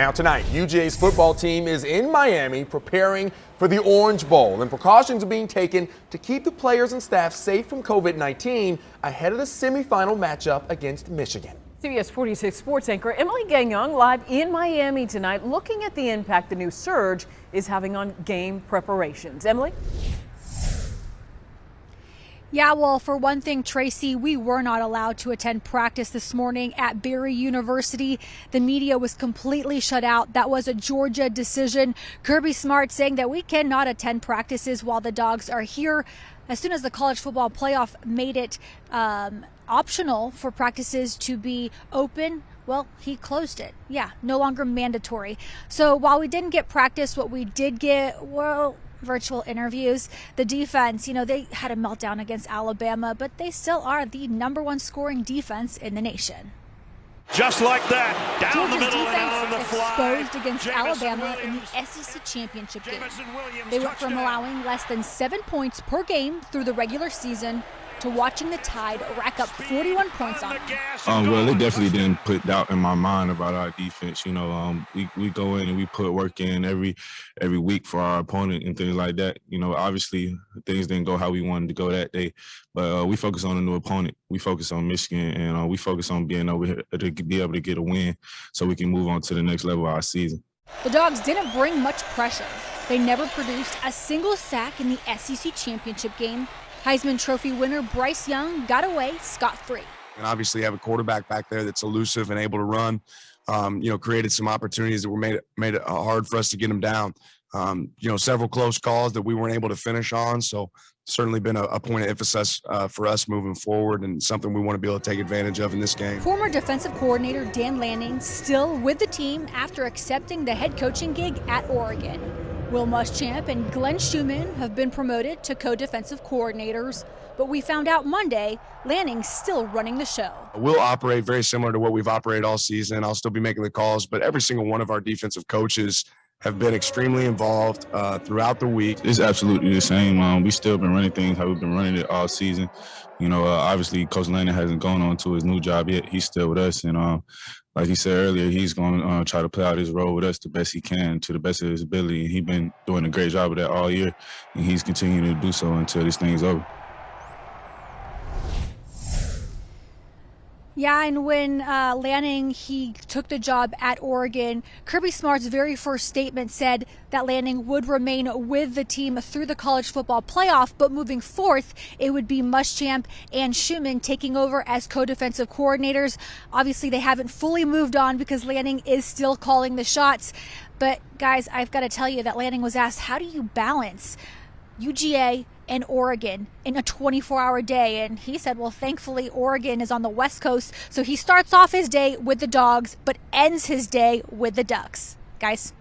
Now tonight, UGA's football team is in Miami preparing for the Orange Bowl, and precautions are being taken to keep the players and staff safe from COVID-19 ahead of the semifinal matchup against Michigan. CBS 46 sports anchor Emily Gagnon live in Miami tonight, looking at the impact the new surge is having on game preparations. Emily? Yeah, well, for one thing, Tracy, we were not allowed to attend practice this morning at Barry University. The media was completely shut out. That was a Georgia decision. Kirby Smart saying that we cannot attend practices while the Dogs are here. As soon as the college football playoff made it optional for practices to be open, well, he closed it. Yeah, no longer mandatory. So while we didn't get practice, what we did get, well, virtual interviews. The defense, they had a meltdown against Alabama, but they still are the #1 scoring defense in the nation. Just like that, down Georgia's the middle and out on the defense fly. exposed against Alabama in the SEC championship game. They went from allowing less than 7 points per game through the regular season to watching the Tide rack up 41 points on them. Well, it definitely didn't put doubt in my mind about our defense. We go in and we put work in every week for our opponent and things like that. Obviously things didn't go how we wanted to go that day, but we focus on a new opponent. We focus on Michigan, and we focus on being able to get a win so we can move on to the next level of our season. The Dogs didn't bring much pressure. They never produced a single sack in the SEC championship game. Heisman Trophy winner Bryce Young got away scot-free. And obviously have a quarterback back there that's elusive and able to run. Created some opportunities that were made it hard for us to get them down. Several close calls that we weren't able to finish on. So certainly been a point of emphasis for us moving forward, and something we want to be able to take advantage of in this game. Former defensive coordinator Dan Lanning still with the team after accepting the head coaching gig at Oregon. Will Muschamp and Glenn Schumann have been promoted to co-defensive coordinators, but we found out Monday Lanning's still running the show. We'll operate very similar to what we've operated all season. I'll still be making the calls, but every single one of our defensive coaches have been extremely involved throughout the week. It's absolutely the same. We still been running things how we've been running it all season. Obviously Coach Lanning hasn't gone on to his new job yet. He's still with us, and like he said earlier, he's going to try to play out his role with us the best he can, to the best of his ability. He's been doing a great job of that all year, and he's continuing to do so until this thing's over. Yeah, and when Lanning, he took the job at Oregon, Kirby Smart's very first statement said that Lanning would remain with the team through the college football playoff, but moving forth, it would be Muschamp and Schumann taking over as co-defensive coordinators. Obviously, they haven't fully moved on because Lanning is still calling the shots. But guys, I've got to tell you that Lanning was asked, how do you balance UGA and Oregon in a 24-hour day? And he said, well, thankfully Oregon is on the West Coast, so he starts off his day with the Dogs but ends his day with the Ducks. Guys.